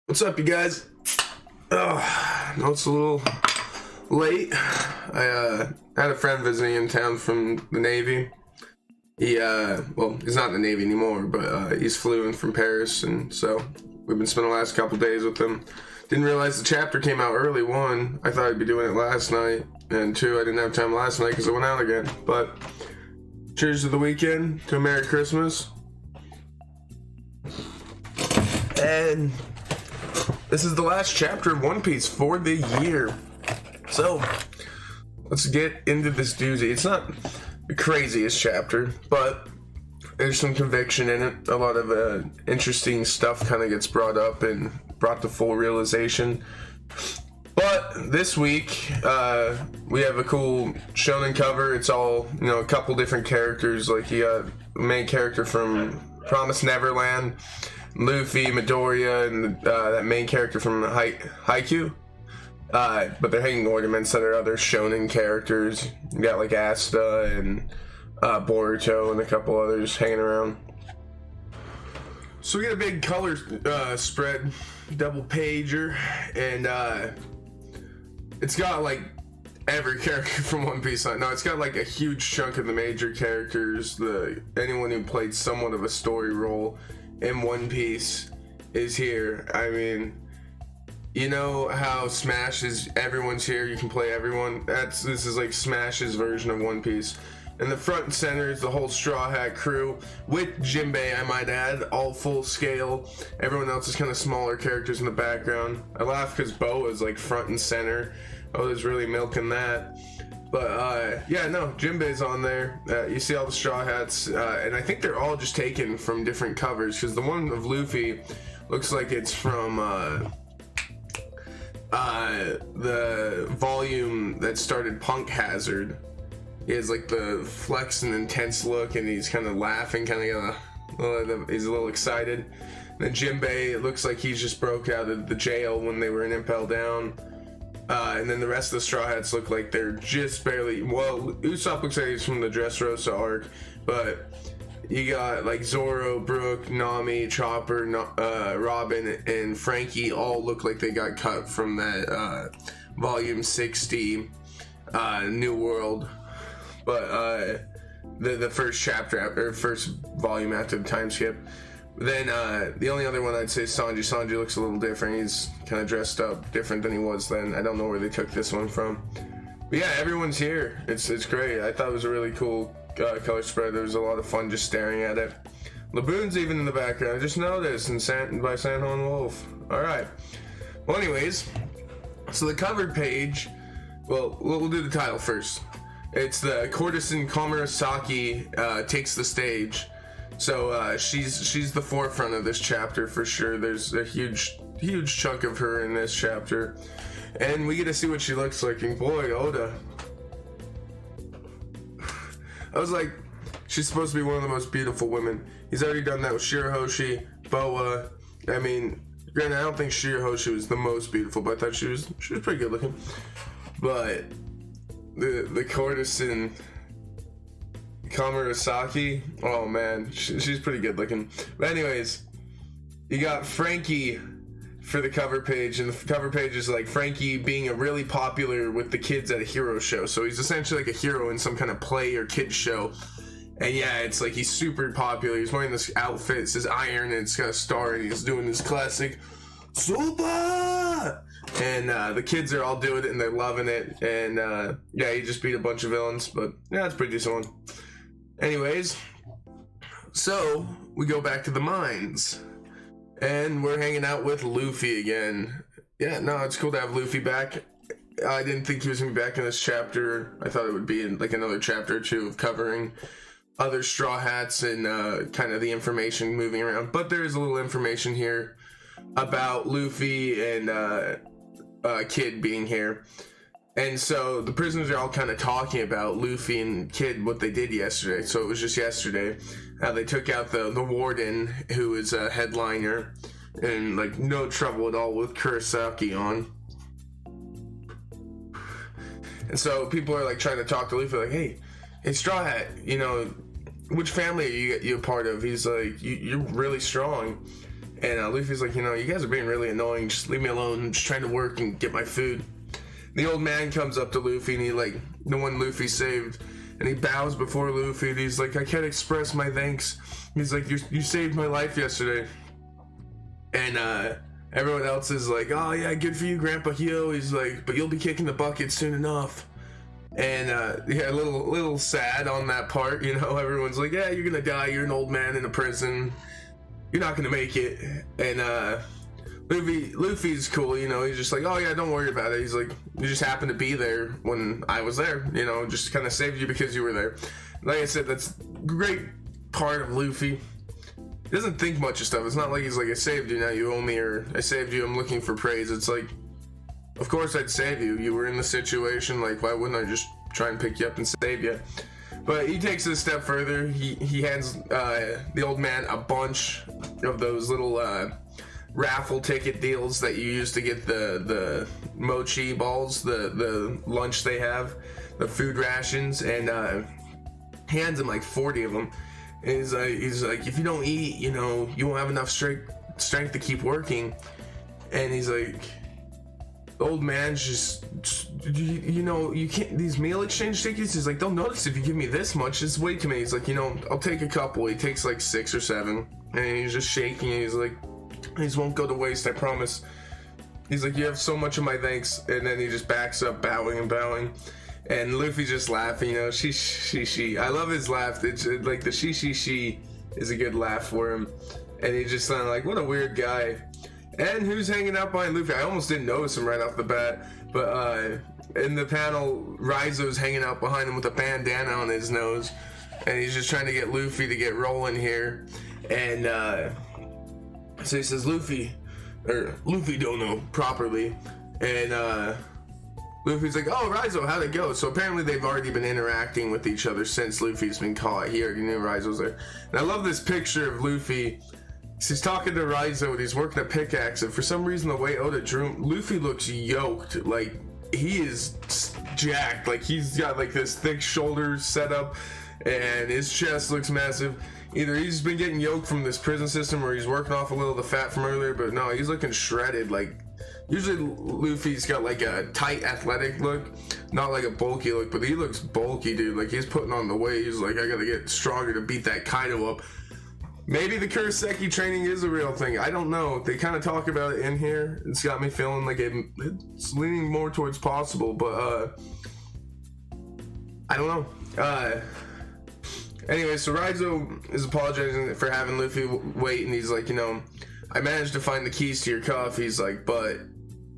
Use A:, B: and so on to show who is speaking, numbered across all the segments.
A: What's up, you guys? Oh, no, it's a little late. I had a friend visiting in town from the Navy. He's not in the Navy anymore, but he's flew in from Paris, and so we've been spending the last couple days with him. Didn't realize the chapter came out early. One, I thought I'd be doing it last night, and two, I didn't have time last night because I went out again. But cheers to the weekend, to a Merry Christmas. And this is the last chapter of One Piece for the year. So, let's get into this doozy. It's not the craziest chapter, but there's some conviction in it. A lot of interesting stuff kind of gets brought up and brought to full realization. But this week, we have a cool shonen cover. It's all, a couple different characters. Like, you got the main character from Promised Neverland, Luffy, Midoriya, and that main character from Haikyuu. But they're hanging ornaments that are other shonen characters. You got like Asta and Boruto and a couple others hanging around. So we got a big color spread, double pager, and it's got like every character from One Piece on it. No, it's got like a huge chunk of the major characters. Anyone who played somewhat of a story role in One Piece is here. I mean, you know how Smash is everyone's here, you can play everyone. This is like Smash's version of One Piece. In the front and center is the whole Straw Hat crew, with Jinbei, I might add, all full scale. Everyone else is kind of smaller characters in the background. I laugh because Bo is like front and center. Oda's really milking that. But Jinbei's on there. You see all the Straw Hats, and I think they're all just taken from different covers, because the one of Luffy looks like it's from the volume that started Punk Hazard. He has like the flex and intense look, and he's kind of laughing, he's a little excited. And then Jinbei, it looks like he's just broke out of the jail when they were in Impel Down. And then the rest of the Straw Hats look like they're just barely... Well, Usopp looks like he's from the Dressrosa arc, but you got like Zoro, Brook, Nami, Chopper, Robin, and Frankie all look like they got cut from that Volume 60 New World. But the first chapter, or first volume after the time skip. Then the only other one I'd say is Sanji. Sanji looks a little different. He's kind of dressed up different than he was then. I don't know where they took this one from. But yeah, everyone's here. It's great. I thought it was a really cool color spread. There was a lot of fun just staring at it. Laboon's even in the background. I just noticed, and by Sanhon Wolf. Alright. Well, anyways, so the cover page, well, we'll do the title first. It's the Courtesan Komurasaki takes the stage. So she's the forefront of this chapter for sure. There's a huge chunk of her in this chapter, and we get to see what she looks like. And boy, Oda, I was like, she's supposed to be one of the most beautiful women. He's already done that with Shirahoshi, Boa. I mean, granted, I don't think Shirahoshi was the most beautiful, but I thought she was pretty good looking. But the Courtesan Komurasaki, oh man, she's pretty good looking. But anyways, you got Frankie for the cover page, and the cover page is like Frankie being really popular with the kids at a hero show. So he's essentially like a hero in some kind of play or kids show. And yeah, it's like he's super popular. He's wearing this outfit, it says Iron, and it's got a star, and he's doing this classic Super! And the kids are all doing it, and they're loving it. And he just beat a bunch of villains, but yeah, it's a pretty decent one. Anyways, so we go back to the mines, and we're hanging out with Luffy again. Yeah, no, it's cool to have Luffy back. I didn't think he was going to be back in this chapter. I thought it would be in like another chapter or two of covering other Straw Hats and kind of the information moving around. But there is a little information here about Luffy and Kid being here. And so the prisoners are all kind of talking about Luffy and Kid, what they did yesterday. So it was just yesterday. They took out the warden, who is a headliner, and like no trouble at all with Murasaki on. And so people are like trying to talk to Luffy, like, hey, Straw Hat, which family are you a part of? He's like, you're really strong. And Luffy's like, you know, you guys are being really annoying. Just leave me alone. I'm just trying to work and get my food. The old man comes up to Luffy, and he, like, the one Luffy saved, and he bows before Luffy, and he's like, I can't express my thanks. He's like, you saved my life yesterday. And everyone else is like, oh yeah, good for you, Grandpa Hio. He's like, but you'll be kicking the bucket soon enough. And yeah, a little sad on that part, you know. Everyone's like, yeah, you're gonna die. You're an old man in a prison. You're not gonna make it. And Luffy's cool, you know. He's just like, oh yeah, don't worry about it. He's like, you just happened to be there when I was there, you know. Just kind of saved you because you were there. Like I said, that's a great part of Luffy. He doesn't think much of stuff. It's not like he's like, I saved you, now you owe me, or I saved you, I'm looking for praise. It's like, of course I'd save you. You were in the situation, like, why wouldn't I just try and pick you up and save you? But he takes it a step further. He hands the old man a bunch of those little raffle ticket deals that you use to get the mochi balls, the lunch they have, the food rations, and hands him like 40 of them. And he's like, if you don't eat, you know, you won't have enough strength to keep working. And he's like, the old man's just, you know, you can't, these meal exchange tickets, he's like, they'll notice if you give me this much. It's way too many. He's like, you know, I'll take a couple. He takes like 6 or 7, and he's just shaking, and he's like, these won't go to waste, I promise. He's like, you have so much of my thanks. And then he just backs up, bowing and bowing. And Luffy's just laughing, you know, she. I love his laugh. It's like the she is a good laugh for him. And he just sounded like, what a weird guy. And who's hanging out behind Luffy? I almost didn't notice him right off the bat. But in the panel, Raizo's hanging out behind him with a bandana on his nose. And he's just trying to get Luffy to get rolling here. And so he says, Luffy don't know properly. And Luffy's like, oh, Raizo, how'd it go? So apparently they've already been interacting with each other since Luffy's been caught. He already knew Raizo's there. And I love this picture of Luffy. He's talking to Raizo and he's working a pickaxe, and for some reason the way Oda drew him, Luffy looks yoked. Like, he is jacked. Like, he's got like this thick shoulder setup and his chest looks massive. Either he's been getting yoked from this prison system or he's working off a little of the fat from earlier, but no, he's looking shredded. Like, usually Luffy's got like a tight athletic look, not like a bulky look, but he looks bulky, dude. Like, he's putting on the weight. He's like, I gotta get stronger to beat that Kaido up. Maybe the Murasaki training is a real thing. I don't know. They kind of talk about it in here. It's got me feeling like it's leaning more towards possible, but I don't know. Anyway, so Raizo is apologizing for having Luffy wait, and he's like, you know, I managed to find the keys to your cuff. He's like, but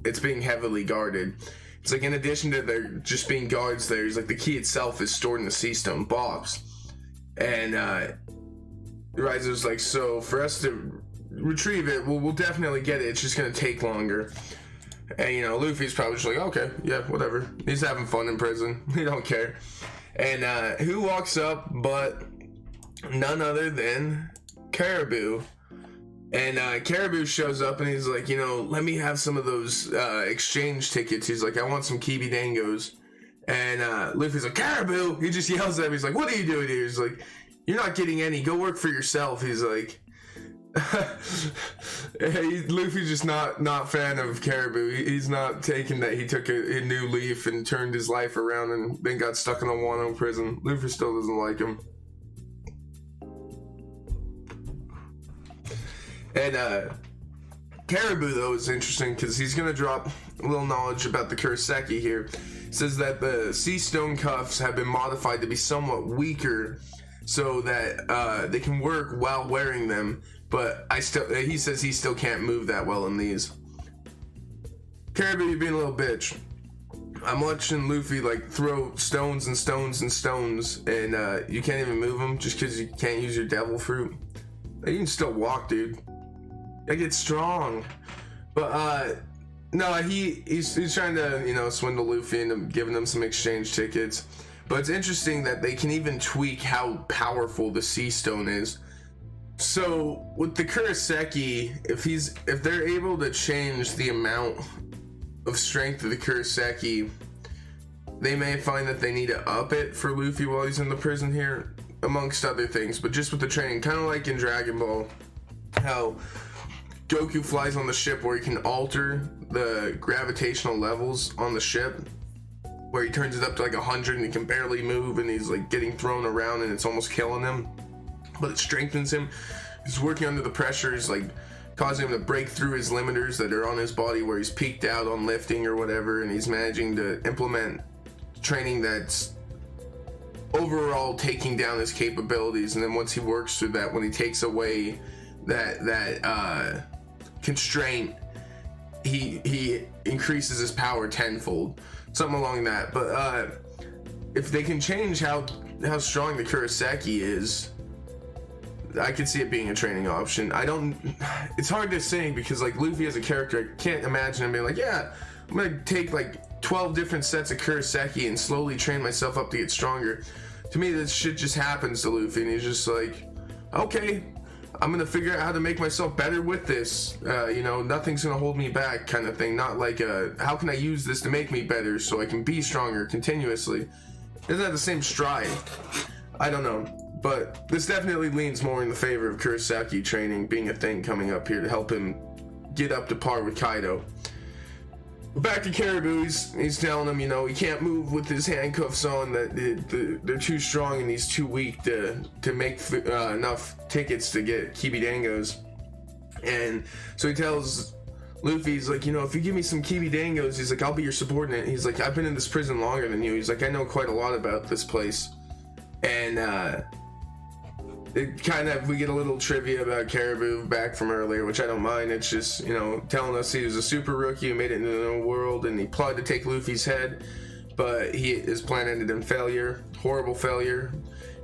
A: it's being heavily guarded. It's like, in addition to there just being guards there, he's like, the key itself is stored in the sea stone box. And Raizo's like, so for us to retrieve it, we'll definitely get it. It's just gonna take longer. And, you know, Luffy's probably just like, okay, yeah, whatever. He's having fun in prison. He don't care. And who walks up but none other than Caribou. And Caribou shows up and he's like, you know, let me have some of those exchange tickets. He's like, I want some Kibi Dangos. And Luffy's like, Caribou! He just yells at him. He's like, what are you doing here? He's like, you're not getting any. Go work for yourself. He's like, Luffy's just not fan of Caribou. He's not taking that he took a new leaf and turned his life around and then got stuck in a Wano prison. Luffy still doesn't like him. And Caribou, though, is interesting because he's going to drop a little knowledge about the Murasaki here. It says that the sea stone cuffs have been modified to be somewhat weaker so that they can work while wearing them, but he says he still can't move that well in these. Caribou, you're being a little bitch. I'm watching Luffy like throw stones and stones and stones, and you can't even move them just because you can't use your devil fruit. You can still walk, dude. I get strong. But no, he's trying to, you know, swindle Luffy into giving him some exchange tickets. But it's interesting that they can even tweak how powerful the sea stone is. So with the Murasaki, if they're able to change the amount of strength of the Murasaki, they may find that they need to up it for Luffy while he's in the prison here, amongst other things. But just with the training, kind of like in Dragon Ball, how Goku flies on the ship where he can alter the gravitational levels on the ship, where he turns it up to like 100 and he can barely move and he's like getting thrown around and it's almost killing him, but it strengthens him. He's working under the pressures, like causing him to break through his limiters that are on his body where he's peaked out on lifting or whatever, and he's managing to implement training that's overall taking down his capabilities. And then once he works through that, when he takes away that constraint, he increases his power tenfold, something along that. But if they can change how strong the Kurosaki is, I could see it being a training option. It's hard to say because like Luffy as a character, I can't imagine him being like, yeah, I'm gonna take like 12 different sets of Kurosaki and slowly train myself up to get stronger. To me, this shit just happens to Luffy, and he's just like, okay, I'm gonna figure out how to make myself better with this. Nothing's gonna hold me back kind of thing. Not like how can I use this to make me better so I can be stronger continuously. Isn't that the same stride? I don't know. But this definitely leans more in the favor of Kurosaki training being a thing coming up here to help him get up to par with Kaido. Back to Caribou, he's telling him, he can't move with his handcuffs on, that they're too strong and he's too weak to make enough tickets to get Kibidangos. And so he tells Luffy, he's like, if you give me some Kibidangos, he's like, I'll be your subordinate. He's like, I've been in this prison longer than you. He's like, I know quite a lot about this place. And we get a little trivia about Caribou back from earlier, which I don't mind. It's just, telling us he was a super rookie who made it into the new world, and he plotted to take Luffy's head, but his plan ended in failure, horrible failure.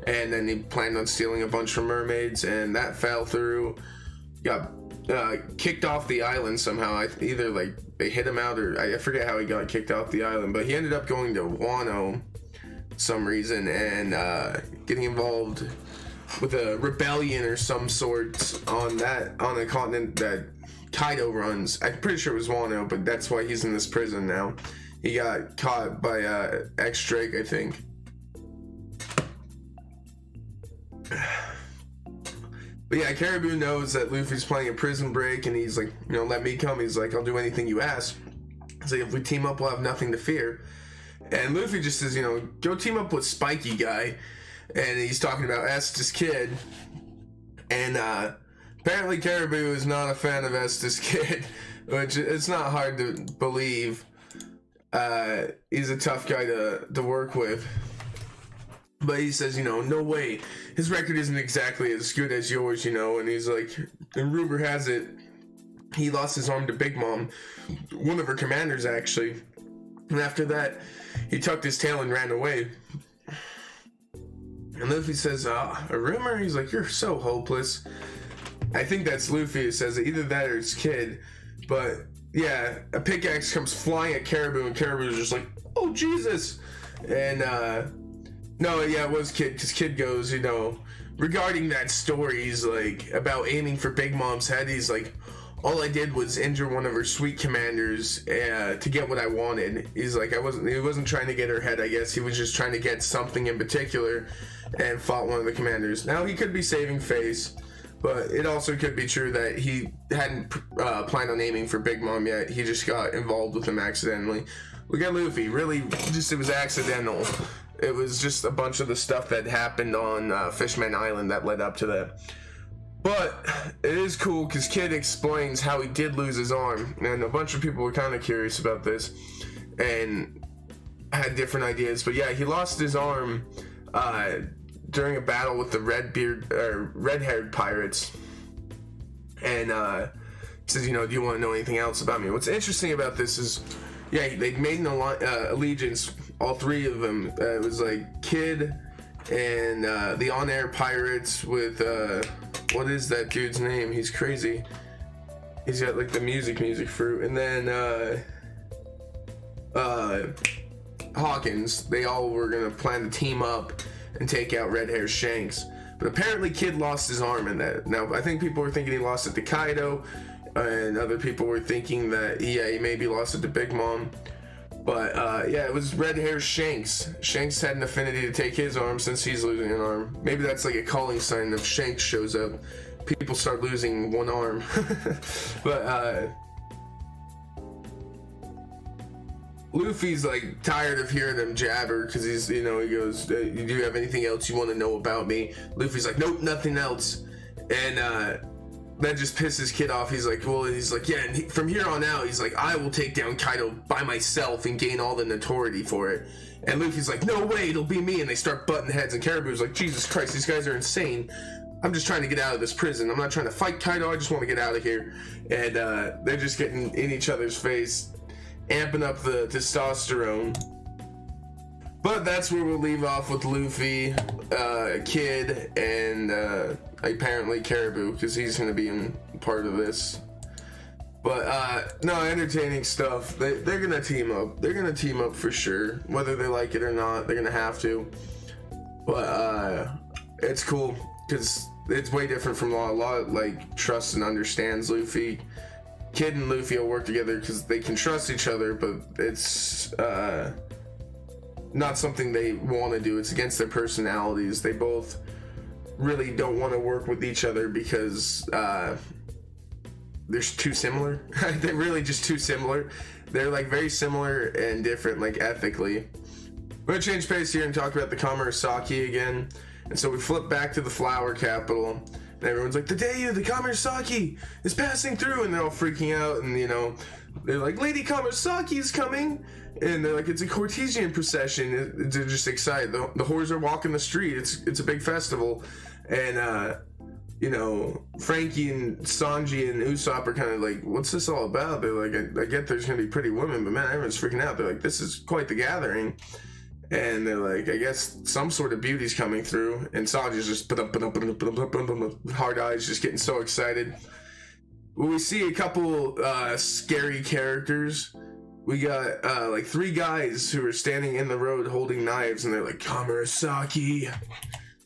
A: And then he planned on stealing a bunch from mermaids, and that fell through. Got kicked off the island somehow. Either like they hit him out, or I forget how he got kicked off the island, but he ended up going to Wano for some reason and getting involved with a rebellion or some sort on a continent that Kaido runs. I'm pretty sure it was Wano, but that's why he's in this prison now. He got caught by X-Drake, I think. But yeah, Caribou knows that Luffy's playing a prison break, and he's like, let me come. He's like, I'll do anything you ask. He's like, if we team up, we'll have nothing to fear. And Luffy just says, go team up with Spiky Guy. And he's talking about Estes Kid. And apparently Caribou is not a fan of Estes Kid, which it's not hard to believe. He's a tough guy to work with. But he says, no way. His record isn't exactly as good as yours, And he's like, and rumor has it, he lost his arm to Big Mom, one of her commanders, actually. And after that, he tucked his tail and ran away. And Luffy says, a rumor? He's like, you're so hopeless. I think that's Luffy who says it. Either that or it's Kid. But, yeah, a pickaxe comes flying at Caribou, and Caribou is just like, oh, Jesus. And, no, yeah, it was Kid, because Kid goes, regarding that story, he's like, about aiming for Big Mom's head, he's like, all I did was injure one of her sweet commanders to get what I wanted. He's like, he wasn't trying to get her head, I guess. He was just trying to get something in particular and fought one of the commanders. Now, he could be saving face, but it also could be true that he hadn't planned on aiming for Big Mom yet. He just got involved with him accidentally. Look at Luffy. Really, it was accidental. It was just a bunch of the stuff that happened on Fishman Island that led up to that. But it is cool because Kid explains how he did lose his arm, and a bunch of people were kind of curious about this and had different ideas. But yeah, he lost his arm during a battle with the red-haired pirates, and says, do you want to know anything else about me? What's interesting about this is, yeah, they made an allegiance, all three of them. It was like Kid and the on-air pirates with what is that dude's name? He's crazy. He's got like the music fruit. And then Hawkins. They all were gonna plan to team up and take out Red Hair Shanks. But apparently Kid lost his arm in that. Now I think people were thinking he lost it to Kaido, and other people were thinking that he maybe lost it to Big Mom. But yeah, it was Red Hair Shanks. Shanks had an affinity to take his arm since he's losing an arm. Maybe that's like a calling sign if Shanks shows up. people start losing one arm. But Luffy's like tired of hearing them jabber because he's, he goes, do you have anything else you want to know about me? Luffy's like, nope, nothing else. And that just pisses Kidd off. He's like, yeah, and from here on out, he's like, I will take down Kaido by myself and gain all the notoriety for it. And Luffy's like, no way, it'll be me. And they start butting heads, and Caribou's like, Jesus Christ, these guys are insane. I'm just trying to get out of this prison. I'm not trying to fight Kaido, I just want to get out of here. And they're just getting in each other's face, amping up the testosterone. But that's where we'll leave off with Luffy, Kidd, and apparently Caribou, because he's going to be in part of this. But no, entertaining stuff. They're going to team up. They're going to team up for sure. Whether they like it or not, they're going to have to. But it's cool, because it's way different from a lot like trusts and understands Luffy. Kidd and Luffy will work together because they can trust each other, but it's not something they want to do. It's against their personalities. They both really don't want to work with each other because they're too similar. They're really just too similar. They're like very similar and different, like ethically. We're gonna change pace here and talk about the Komurasaki again. And so we flip back to the flower capital, and everyone's like, the day of the Komurasaki is passing through, and they're all freaking out, and they're like, Lady Komurasaki is coming, and they're like, it's a Courtesan procession. They're just excited. The whores are walking the street. It's a big festival, and Frankie and Sanji and Usopp are kind of like, what's this all about? They're like, I get there's gonna be pretty women, but man, everyone's freaking out. They're like, this is quite the gathering. And they're like, I guess some sort of beauty's coming through. And Sanji's just with hard eyes, just getting so excited. We see a couple scary characters. We got like 3 guys who are standing in the road holding knives, and they're like, Komurasaki.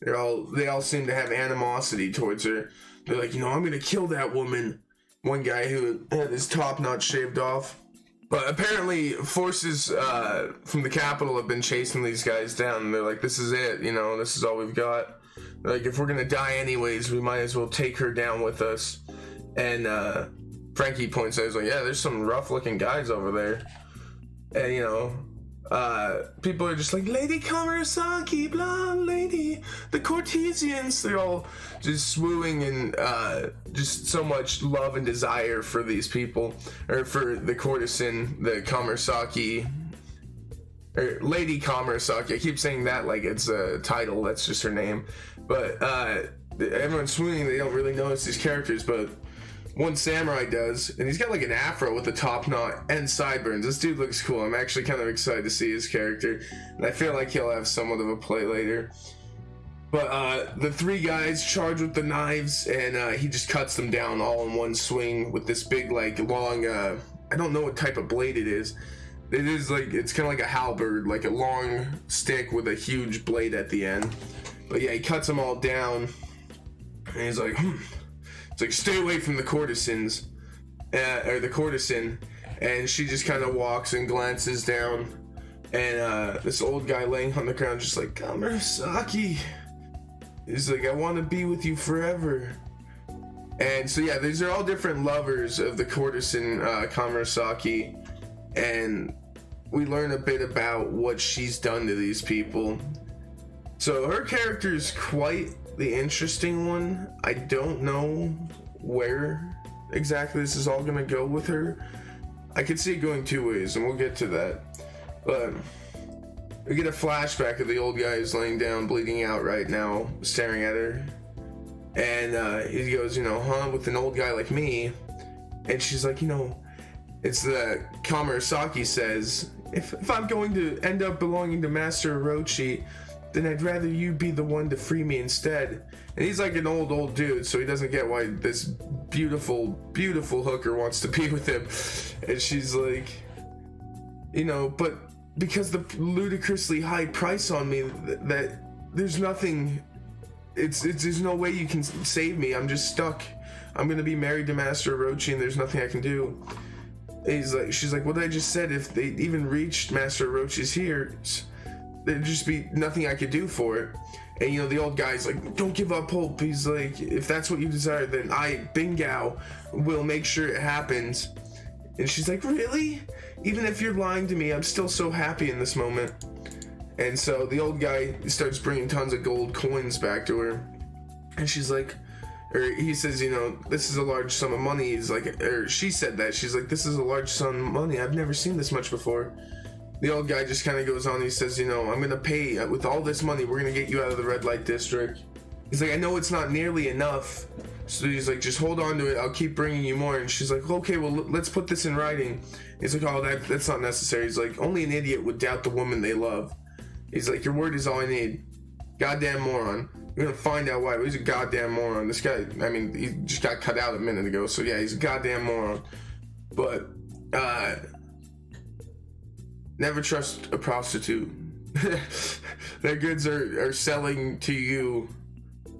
A: They all seem to have animosity towards her. They're like, I'm gonna kill that woman. One guy who had his top not shaved off. But apparently forces from the capital have been chasing these guys down. And they're like, this is it, this is all we've got. They're like, if we're gonna die anyways, we might as well take her down with us. And Frankie points out, he's like, yeah, there's some rough looking guys over there. And people are just like, Lady Komurasaki, blonde lady, the Courtesians. They're all just swooning and just so much love and desire for these people, or for the courtesan, the Komurasaki, or Lady Komurasaki. I keep saying that like it's a title, that's just her name. But everyone's swooning, they don't really notice these characters, but one samurai does, and he's got like an afro with a top knot and sideburns. This dude looks cool. I'm actually kind of excited to see his character, and I feel like he'll have somewhat of a play later. But the 3 guys charge with the knives, and he just cuts them down all in one swing with this big, like, long, I don't know what type of blade it is. It is like, it's kind of like a halberd, like a long stick with a huge blade at the end. But yeah, he cuts them all down, and he's like, It's like, stay away from the courtesans, or the courtesan. And she just kind of walks and glances down, and this old guy laying on the ground just like, Komurasaki. He's like, I want to be with you forever. And so yeah, these are all different lovers of the courtesan Komurasaki, and we learn a bit about what she's done to these people. So her character is quite the interesting one. I don't know where exactly this is all gonna go with her. I could see it going 2 ways, and we'll get to that. But we get a flashback of the old guy who's laying down bleeding out right now, staring at her, and he goes, with an old guy like me. And she's like, it's the Komurasaki says, if I'm going to end up belonging to Master Orochi, then I'd rather you be the one to free me instead. And he's like an old dude, so he doesn't get why this beautiful hooker wants to be with him. And she's like, but because the ludicrously high price on me, that there's nothing, there's no way you can save me. I'm just stuck. I'm gonna be married to Master Orochi, and there's nothing I can do. And she's like, what I just said, if they even reached Master Orochi's here, there'd just be nothing I could do for it. And you know, the old guy's like, don't give up hope. He's like, if that's what you desire, then I, Bingao, will make sure it happens. And she's like, really? Even if you're lying to me, I'm still so happy in this moment. And so the old guy starts bringing tons of gold coins back to her. And she's like, or he says, you know, this is a large sum of money. He's like, or she said that. She's like, this is a large sum of money. I've never seen this much before. The old guy just kind of goes on. He says, you know, I'm going to pay with all this money. We're going to get you out of the red light district. He's like, I know it's not nearly enough. So he's like, just hold on to it. I'll keep bringing you more. And she's like, okay, well, let's put this in writing. He's like, oh, that's not necessary. He's like, only an idiot would doubt the woman they love. He's like, your word is all I need. Goddamn moron. You're going to find out why. He's a goddamn moron. This guy, I mean, he just got cut out a minute ago. So yeah, he's a goddamn moron. But, never trust a prostitute. Their goods are selling to you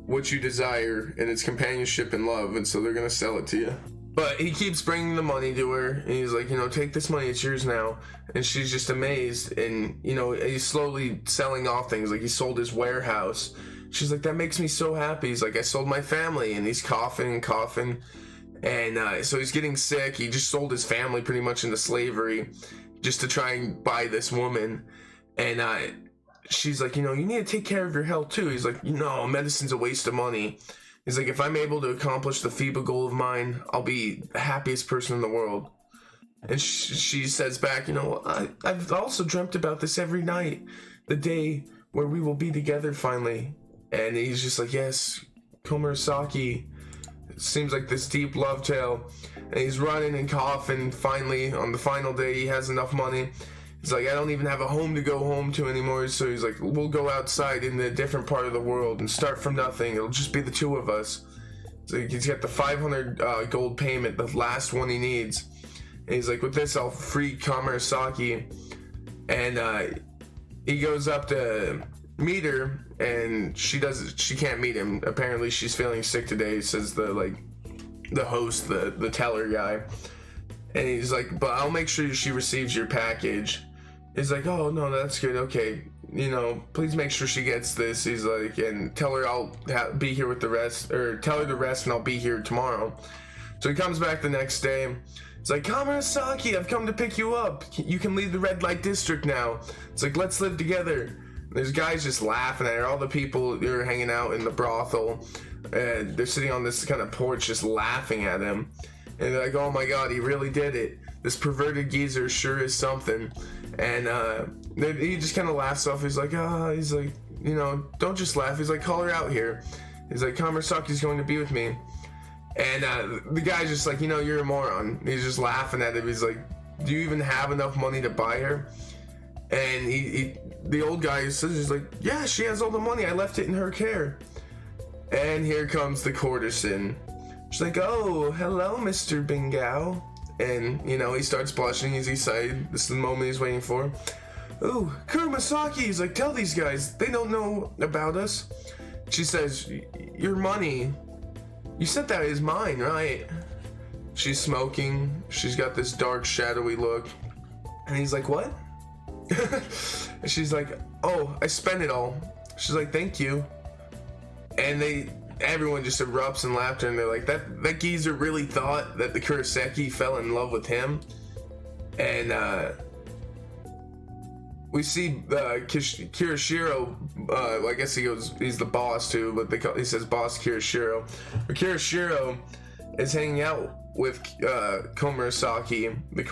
A: what you desire, and it's companionship and love, and so they're gonna sell it to you. But he keeps bringing the money to her, and he's like, you know, take this money, it's yours now. And she's just amazed, and you know, he's slowly selling off things. Like he sold his warehouse. She's like, that makes me so happy. He's like, I sold my family, and he's coughing and coughing, and so he's getting sick. He just sold his family pretty much into slavery just to try and buy this woman. And she's like, you know, you need to take care of your health too. He's like, no, medicine's a waste of money. He's like, if I'm able to accomplish the FIBA goal of mine, I'll be the happiest person in the world. And she says back, you know, I've also dreamt about this every night, the day where we will be together finally. And he's just like, yes, Komurasaki. It seems like this deep love tale. And he's running and coughing. Finally, on the final day, he has enough money. He's like, I don't even have a home to go home to anymore. So he's like, we'll go outside in a different part of the world and start from nothing. It'll just be the two of us. So he's got the 500 gold payment, the last one he needs. And he's like, with this, I'll free Komurasaki. And he goes up to meet her, and she can't meet him. Apparently, she's feeling sick today, says the host, the teller guy. And he's like, but I'll make sure she receives your package. He's like, oh, no, that's good. Okay. You know, please make sure she gets this. He's like, and tell her I'll be here with the rest, or tell her the rest and I'll be here tomorrow. So he comes back the next day. It's like, Komurasaki, I've come to pick you up. You can leave the red light district now. It's like, let's live together. There's guys just laughing at her. All the people who are hanging out in the brothel, they're sitting on this kind of porch just laughing at him. And they're like, oh my god, he really did it. This perverted geezer sure is something. And he just kind of laughs off. He's like, he's like, you know, don't just laugh. He's like, call her out here. He's like, Komurasaki's going to be with me. And the guy's just like, you know, you're a moron. He's just laughing at him. He's like, do you even have enough money to buy her? And the old guy says, he's like, yeah, she has all the money. I left it in her care. And here comes the courtesan. She's like, oh, hello, Mr. Bingao. And, you know, he starts blushing. He's excited. This is the moment he's waiting for. Oh, Komurasaki. He's like, tell these guys. They don't know about us. She says, your money. You said that is mine, right? She's smoking. She's got this dark, shadowy look. And he's like, what? And she's like, oh, I spent it all. She's like, thank you. And everyone just erupts in laughter, and they're like, that geezer really thought that the Kuroseki fell in love with him. And we see Kirishiro, I guess he's the boss too, but he says boss Kirishiro. But Kirishiro is hanging out with Komurasaki, the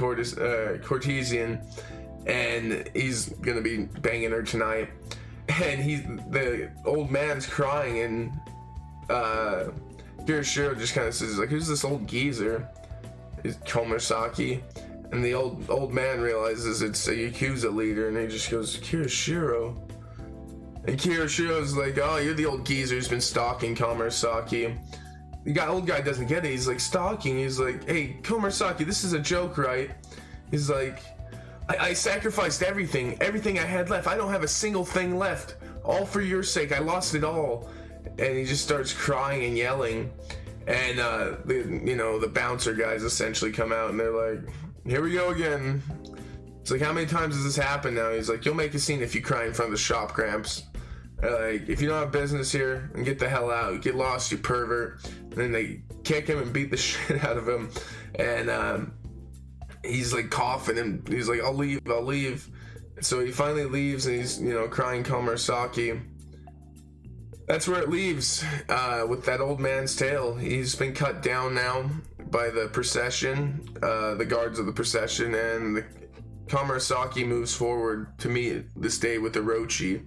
A: courtesan, and he's gonna be banging her tonight. And the old man's crying, and Kirishiro just kind of says, like, who's this old geezer? It's Komurasaki. And the old man realizes it's a Yakuza leader, and he just goes, Kirishiro. And Kirishiro's like, oh, you're the old geezer who's been stalking Komurasaki. The old guy doesn't get it. He's like, stalking? He's like, hey, Komurasaki, this is a joke, right? He's like, I sacrificed everything I had left. I don't have a single thing left. All for your sake. I lost it all. And he just starts crying and yelling. And the bouncer guys essentially come out, and they're like, here we go again. It's like, how many times has this happened now? He's like, you'll make a scene if you cry in front of the shop, Gramps. Like, if you don't have business here, then get the hell out. Get lost, you pervert. And then they kick him and beat the shit out of him. And he's like coughing and he's like, I'll leave. So he finally leaves and he's, crying Komurasaki. That's where it leaves, with that old man's tail. He's been cut down now by the procession, the guards of the procession, and the Komurasaki moves forward to meet this day with Orochi.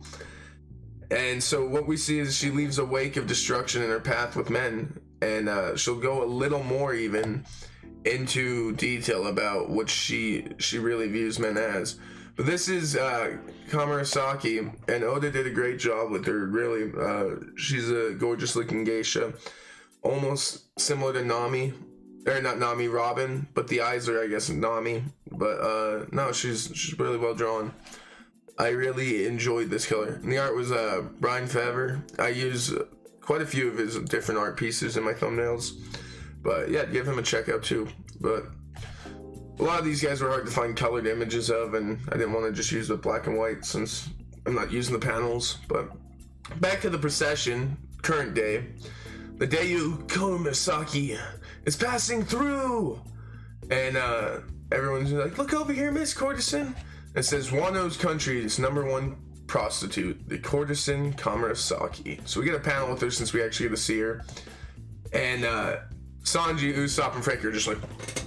A: And so what we see is she leaves a wake of destruction in her path with men, and she'll go a little more even into detail about what she really views men as. But this is Komurasaki, and Oda did a great job with her, really. She's a gorgeous looking geisha, almost similar to Nami, or not Nami, Robin, but the eyes are, I guess, Nami. But no, she's really well drawn. I really enjoyed this killer. And the art was Brian Favre. I use quite a few of his different art pieces in my thumbnails. But yeah, give him a check out too. But a lot of these guys were hard to find colored images of, and I didn't want to just use the black and white since I'm not using the panels. But back to the procession, current day. The Dayu Komurasaki is passing through! And everyone's like, look over here, Miss Courtesan. It says Wano's country's #1 prostitute, the Courtesan Komurasaki. So we get a panel with her since we actually get to see her. And Sanji, Usopp, and Frankie are just like,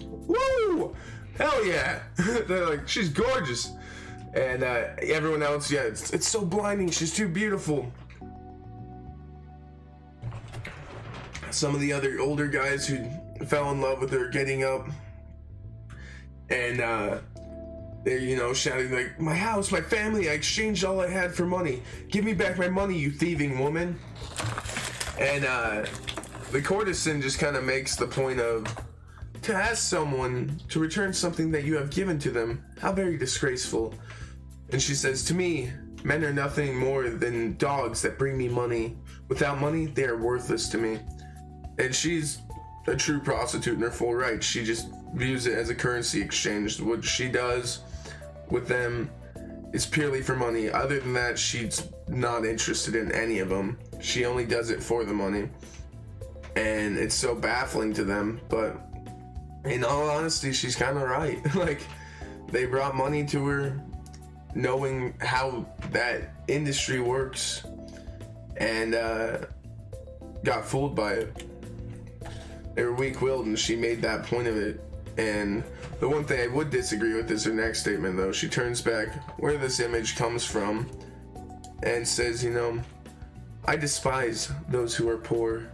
A: woo! Hell yeah! They're like, she's gorgeous. And everyone else, yeah, it's so blinding. She's too beautiful. Some of the other older guys who fell in love with her getting up. And they're, shouting like, my house, my family, I exchanged all I had for money. Give me back my money, you thieving woman. And the courtesan just kind of makes the point of, to ask someone to return something that you have given to them, how very disgraceful. And she says, to me, men are nothing more than dogs that bring me money. Without money, they are worthless to me. And she's a true prostitute in her full right. She just views it as a currency exchange. What she does with them is purely for money. Other than that, she's not interested in any of them. She only does it for the money. And it's so baffling to them, but in all honesty, she's kind of right. Like, they brought money to her knowing how that industry works, and got fooled by it. They were weak-willed, and she made that point of it. And the one thing I would disagree with is her next statement, though. She turns back where this image comes from and says, I despise those who are poor.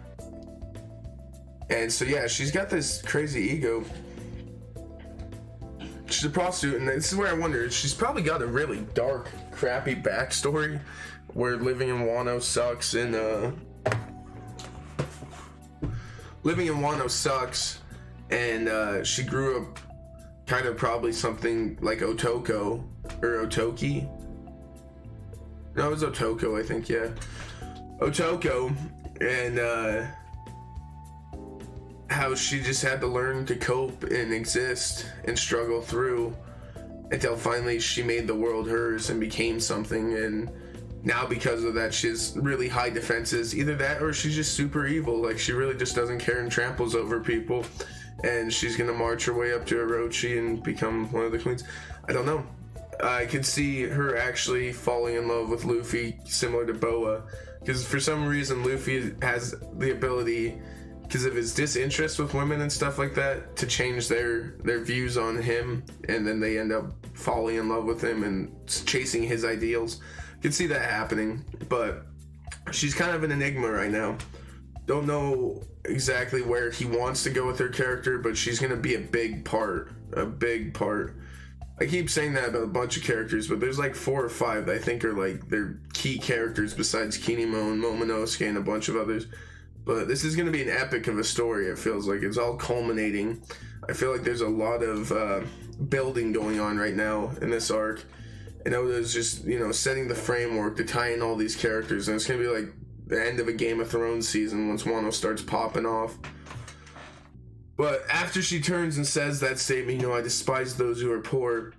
A: And so, yeah, she's got this crazy ego. She's a prostitute, and this is where I wonder, she's probably got a really dark, crappy backstory where living in Wano sucks, and she grew up kind of probably something like Otoko, or Otoki. No, it was Otoko, I think, yeah. Otoko, and how she just had to learn to cope and exist and struggle through until finally she made the world hers and became something. And now because of that, she has really high defenses. Either that or she's just super evil. Like, she really just doesn't care and tramples over people. And she's gonna march her way up to Orochi and become one of the queens. I don't know. I could see her actually falling in love with Luffy, similar to Boa. Because for some reason, Luffy has the ability, because of his disinterest with women and stuff like that, to change their views on him, and then they end up falling in love with him and chasing his ideals. You can see that happening, but she's kind of an enigma right now. Don't know exactly where he wants to go with her character, but she's gonna be a big part. I keep saying that about a bunch of characters, but there's like 4 or 5 that I think are like their key characters besides Kinemo and Momonosuke and a bunch of others. But this is going to be an epic of a story. It feels like it's all culminating. I feel like there's a lot of building going on right now in this arc. And Oda's just, setting the framework to tie in all these characters. And it's going to be like the end of a Game of Thrones season once Wano starts popping off. But after she turns and says that statement, I despise those who are poor,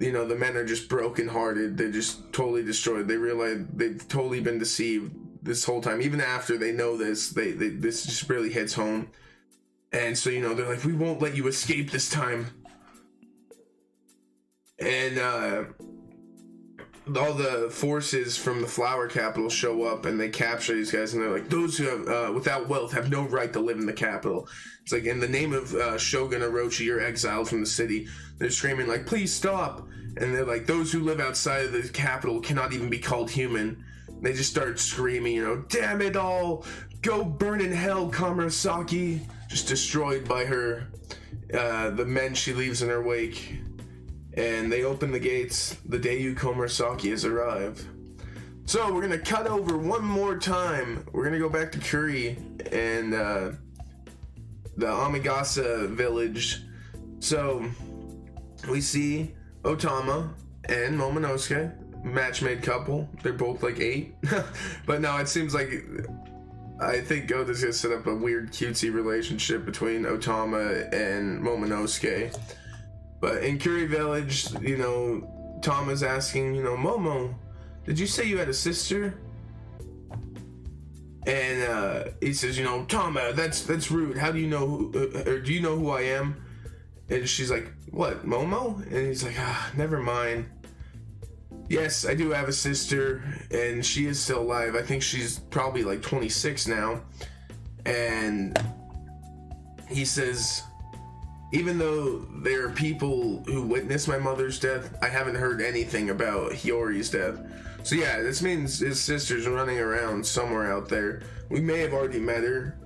A: you know, the men are just brokenhearted. They're just totally destroyed. They realize they've totally been deceived this whole time. Even after they know this, this just really hits home. And so, you know, they're like, we won't let you escape this time. And all the forces from the flower capital show up, and they capture these guys, and they're like, those who have without wealth have no right to live in the capital. It's like, in the name of Shogun Orochi, you're exiled from the city. They're screaming like, please stop. And they're like, those who live outside of the capital cannot even be called human. And they just start screaming, you know, damn it all, go burn in hell, Komurasaki. Just destroyed by her, the men she leaves in her wake. And they open the gates. The Dayu Komurasaki has arrived. So we're gonna cut over one more time. We're gonna go back to Kuri and the Amigasa village. So we see Otama and Momonosuke, match-made couple. They're both like 8. But no, it seems like, I think Oda's gonna set up a weird cutesy relationship between Otama and Momonosuke. But in Kuri village, you know, Tama's asking, you know, Momo, did you say you had a sister? And he says, you know, Tama, that's rude. How do you know or do you know who I am? And she's like, what, Momo? And he's like, never mind. Yes, I do have a sister, and she is still alive. I think she's probably like 26 now. And he says, even though there are people who witnessed my mother's death, I haven't heard anything about Hiyori's death. So yeah, this means his sister's running around somewhere out there. We may have already met her.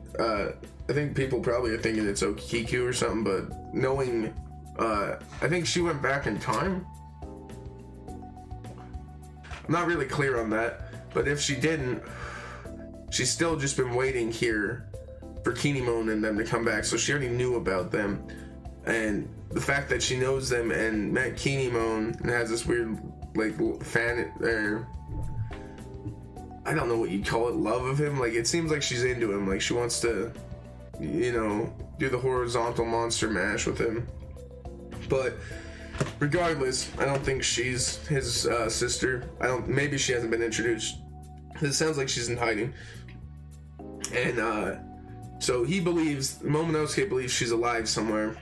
A: I think people probably are thinking it's Okiku or something, but knowing, I think she went back in time. I'm not really clear on that, but if she didn't, she's still just been waiting here for Kinemon and them to come back, so she already knew about them. And the fact that she knows them and met Kinemon and has this weird, like, fan, or I don't know what you'd call it, love of him. Like, it seems like she's into him. Like, she wants to, you know, do the horizontal monster mash with him. But regardless, I don't think she's his sister. Maybe she hasn't been introduced. It sounds like she's in hiding. And so Momonosuke believes she's alive somewhere.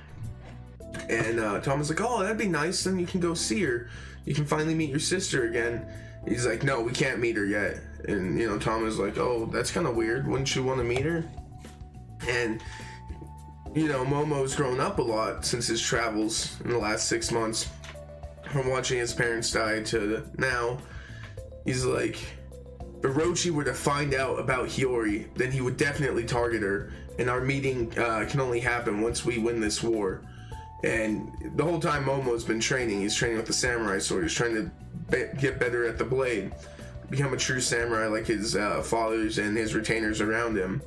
A: And Tama's like, oh, that'd be nice, then you can go see her. You can finally meet your sister again. He's like, no, we can't meet her yet. And, you know, Tama's like, oh, that's kind of weird. Wouldn't you want to meet her? And, you know, Momo's grown up a lot since his travels in the last 6 months. From watching his parents die to now. He's like, if Orochi were to find out about Hiyori, then he would definitely target her. And our meeting can only happen once we win this war. And the whole time Momo's been training, he's training with the samurai sword. He's trying to get better at the blade, become a true samurai like his fathers and his retainers around him.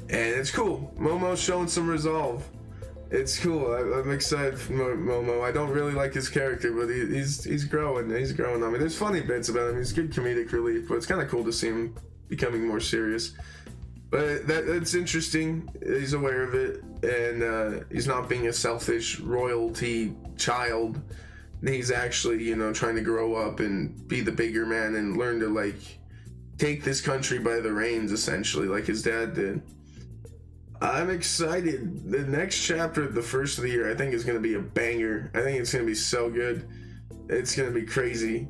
A: And it's cool. Momo's showing some resolve. It's cool. I'm excited for Momo. I don't really like his character, but he's growing. He's growing on me. There's funny bits about him. He's good comedic relief, but it's kind of cool to see him becoming more serious. But that's interesting. He's aware of it, and he's not being a selfish royalty child. He's actually, you know, trying to grow up and be the bigger man and learn to, like, take this country by the reins, essentially, like his dad did. I'm excited. The next chapter, the first of the year, I think is going to be a banger. I think it's going to be so good. It's going to be crazy.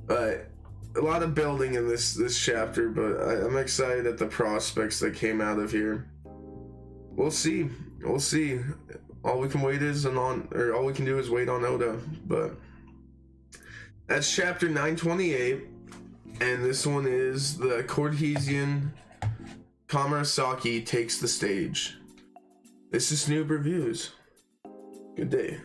A: But a lot of building in this chapter, but I'm excited at the prospects that came out of here. We'll see. All we can all we can do is wait on Oda. But that's chapter 928, and this one is the Courtesan Komurasaki takes the stage. This is Noob Reviews. Good day.